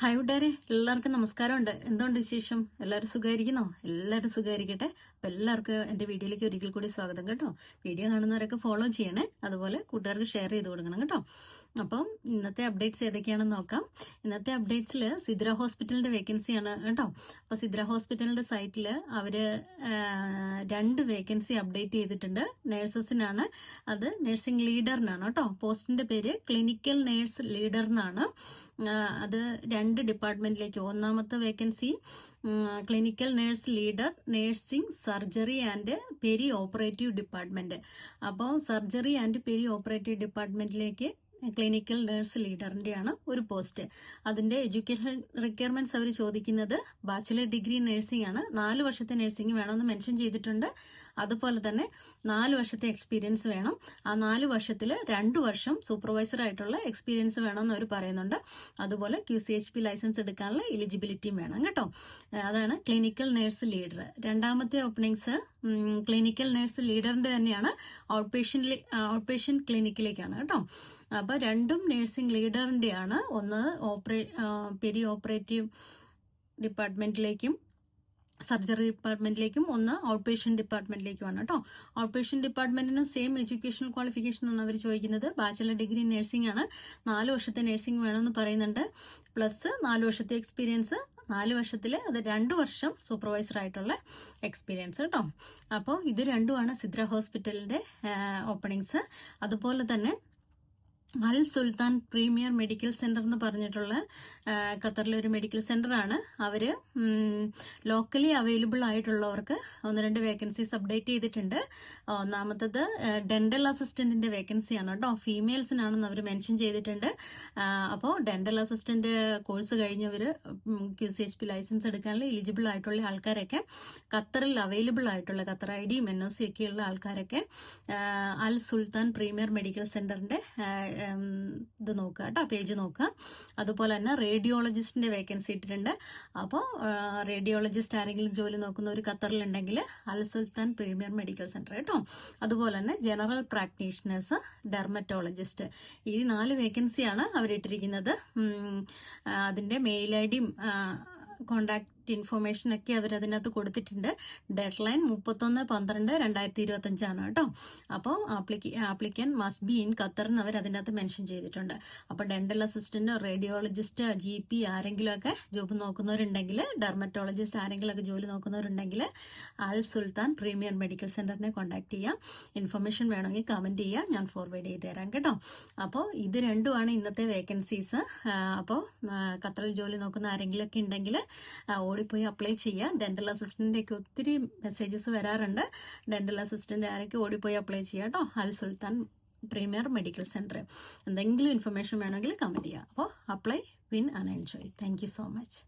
Hi കൂട്ടുകാരെ, എല്ലാവർക്കും നമസ്കാരമുണ്ട്. എന്തുകൊണ്ട് വിശേഷം? എല്ലാവരും സുഖമായിരിക്കുന്നോ? എല്ലാവരും സുഖമായിരിക്കട്ടെ. അപ്പം എല്ലാവർക്കും എൻ്റെ വീഡിയോയിലേക്ക് ഒരിക്കൽ കൂടി സ്വാഗതം കേട്ടോ. വീഡിയോ കാണുന്നവരൊക്കെ ഫോളോ ചെയ്യണേ, അതുപോലെ കൂട്ടുകാർക്ക് ഷെയർ ചെയ്ത് കൊടുക്കണം കേട്ടോ. അപ്പം ഇന്നത്തെ അപ്ഡേറ്റ്സ് ഏതൊക്കെയാണെന്ന് നോക്കാം. ഇന്നത്തെ അപ്ഡേറ്റ്സിൽ സിദ്ര ഹോസ്പിറ്റലിന്റെ വേക്കൻസിയാണ് കേട്ടോ. അപ്പോൾ സിദ്ര ഹോസ്പിറ്റലിന്റെ സൈറ്റിൽ അവർ 2 വേക്കൻസി അപ്ഡേറ്റ് ചെയ്തിട്ടുണ്ട്. നേഴ്സസിനാണ്, അത് നഴ്സിംഗ് ലീഡറിനാണ് കേട്ടോ. പോസ്റ്റിന്റെ പേര് ക്ലിനിക്കൽ നേഴ്സ് ലീഡർ എന്നാണ്. അത് 2 ഡിപ്പാർട്ട്മെന്റിലേക്ക്. ഒന്നാമത്തെ vacancy clinical nurse leader, nursing surgery and perioperative department. അപ്പോൾ സർജറി ആൻഡ് പെരി ഓപ്പറേറ്റീവ് ഡിപ്പാർട്ട്മെന്റിലേക്ക് ക്ലിനിക്കൽ നേഴ്സ് ലീഡറിന്റെയാണ് ഒരു പോസ്റ്റ്. അതിന്റെ എഡ്യൂക്കേഷൻ റിക്വയർമെന്റ്സ് അവർ ചോദിക്കുന്നത് ബാച്ചിലർ ഡിഗ്രി നഴ്സിംഗ് ആണ്. 4 വർഷത്തെ നഴ്സിംഗ് വേണമെന്ന് മെൻഷൻ ചെയ്തിട്ടുണ്ട്. അതുപോലെ തന്നെ 4 വർഷത്തെ എക്സ്പീരിയൻസ് വേണം. ആ 4 വർഷത്തിൽ 2 വർഷം സൂപ്പർവൈസർ ആയിട്ടുള്ള എക്സ്പീരിയൻസ് വേണമെന്ന് അവർ പറയുന്നുണ്ട്. അതുപോലെ QCHP ലൈസൻസ് എടുക്കാനുള്ള എലിജിബിലിറ്റിയും വേണം കേട്ടോ. അതാണ് ക്ലിനിക്കൽ നേഴ്സ് ലീഡർ. രണ്ടാമത്തെ ഓപ്പണിങ്സ് ക്ലിനിക്കൽ നേഴ്സ് ലീഡറിന്റെ തന്നെയാണ്, ഔട്ട് പേഷ്യന്റ് ക്ലിനിക്കിലേക്കാണ് കേട്ടോ. അപ്പൊ രണ്ടും നഴ്സിംഗ് ലീഡറിന്റെയാണ്. ഒന്ന് പെരി ഓപ്പറേറ്റീവ് ഡിപ്പാർട്ട്മെന്റിലേക്കും സർജറി ഡിപ്പാർട്ട്മെന്റിലേക്കും, ഒന്ന് ഔട്ട് പേഷ്യന്റ് ഡിപ്പാർട്ട്മെന്റിലേക്കുമാണ് കേട്ടോ. ഔട്ട് പേഷ്യന്റ് ഡിപ്പാർട്ട്മെന്റിനും സെയിം എഡ്യൂക്കേഷണൽ ക്വാളിഫിക്കേഷൻ ആണ് അവർ ചോദിക്കുന്നത്. ബാച്ചിലർ ഡിഗ്രി നഴ്സിംഗ് ആണ്. 4 വർഷത്തെ നഴ്സിംഗ് വേണമെന്ന് പറയുന്നുണ്ട്. പ്ലസ് 4 വർഷത്തെ എക്സ്പീരിയൻസ്. 4 വർഷത്തിൽ അത് 2 വർഷം സൂപ്പർവൈസർ ആയിട്ടുള്ള എക്സ്പീരിയൻസ് കേട്ടോ. അപ്പോൾ ഇത് രണ്ടുമാണ് സിദ്ര ഹോസ്പിറ്റലിന്റെ ഓപ്പണിങ്സ്. അതുപോലെ തന്നെ അൽ സുൽത്താൻ പ്രീമിയർ മെഡിക്കൽ സെന്റർ എന്ന് പറഞ്ഞിട്ടുള്ള ഖത്തറിലെ ഒരു മെഡിക്കൽ സെന്റർ ആണ്. അവര് ലോക്കലി അവൈലബിൾ ആയിട്ടുള്ളവർക്ക് 1-2 വേക്കൻസീസ് അപ്ഡേറ്റ് ചെയ്തിട്ടുണ്ട്. ഒന്നാമത്തത് ഡെന്റൽ അസിസ്റ്റന്റിന്റെ വേക്കൻസിയാണ് കേട്ടോ. ഫീമെയിൽസിനാണെന്ന് അവർ മെൻഷൻ ചെയ്തിട്ടുണ്ട്. അപ്പോൾ ഡെന്റൽ അസിസ്റ്റന്റ് കോഴ്സ് കഴിഞ്ഞവർ QCHP ലൈസൻസ് എടുക്കാനുള്ള എലിജിബിൾ ആയിട്ടുള്ള ആൾക്കാരൊക്കെ, ഖത്തറിൽ അവൈലബിൾ ആയിട്ടുള്ള ഖത്തർ ID NOC ഒക്കെ ഉള്ള ആൾക്കാരൊക്കെ അൽ സുൽത്താൻ പ്രീമിയർ മെഡിക്കൽ സെന്ററിന്റെ ഇത് നോക്കുക കേട്ടോ, പേജ് നോക്കുക. അതുപോലെ തന്നെ റേഡിയോളജിസ്റ്റിന്റെ വേക്കൻസി ഇട്ടിട്ടുണ്ട്. അപ്പോൾ റേഡിയോളജിസ്റ്റ് ആരെങ്കിലും ജോലി നോക്കുന്ന ഒരു ഖത്തറിലുണ്ടെങ്കിൽ അൽ സുൽത്താൻ പ്രീമിയർ മെഡിക്കൽ സെന്റർ കേട്ടോ. അതുപോലെ തന്നെ ജനറൽ പ്രാക്ടീഷണേഴ്സ്, ഡെർമറ്റോളജിസ്റ്റ്, ഈ 4 വേക്കൻസിയാണ് അവരിട്ടിരിക്കുന്നത്. അതിന്റെ മെയിൽ ID കോണ്ടാക്ട് ഇൻഫർമേഷൻ ഒക്കെ അവർ അതിനകത്ത് കൊടുത്തിട്ടുണ്ട്. ഡെഡ് ലൈൻ 31/12/2025 ആണ് കേട്ടോ. അപ്പോൾ applicant must be in Qatar എന്ന് അവർ അതിനകത്ത് മെൻഷൻ ചെയ്തിട്ടുണ്ട്. അപ്പോൾ ഡെന്റൽ അസിസ്റ്റന്റ്, റേഡിയോളജിസ്റ്റ്, GP ആരെങ്കിലും ഒക്കെ ജോബ് നോക്കുന്നവരുണ്ടെങ്കിൽ, ഡെർമറ്റോളജിസ്റ്റ് ആരെങ്കിലും ഒക്കെ ജോലി നോക്കുന്നവരുണ്ടെങ്കിൽ അൽ സുൽത്താൻ പ്രീമിയർ മെഡിക്കൽ സെന്ററിനെ കോൺടാക്ട് ചെയ്യാം. ഇൻഫർമേഷൻ വേണമെങ്കിൽ കമന്റ് ചെയ്യുക, ഞാൻ ഫോർവേഡ് ചെയ്ത് തരാം കേട്ടോ. അപ്പോൾ ഇത് രണ്ടുമാണ് ഇന്നത്തെ വേക്കൻസീസ്. അപ്പോൾ ഖത്തറിൽ ജോലി നോക്കുന്ന ആരെങ്കിലും ഒക്കെ ഉണ്ടെങ്കിൽ ഓടിപ്പോയി അപ്ലൈ ചെയ്യുക. ഡെന്റൽ അസിസ്റ്റന്റിന്റെ ഒക്കെ ഒത്തിരി മെസ്സേജസ് വരാറുണ്ട്. ഡെന്റൽ അസിസ്റ്റന്റ് ആരൊക്കെ ഓടിപ്പോയി അപ്ലൈ ചെയ്യുക കേട്ടോ. അൽ സുൽത്താൻ പ്രീമിയർ മെഡിക്കൽ സെന്റർ. എന്തെങ്കിലും ഇൻഫർമേഷൻ വേണമെങ്കിൽ കമന്റ് ചെയ്യുക. അപ്പോൾ apply, win and enjoy. Thank you so much.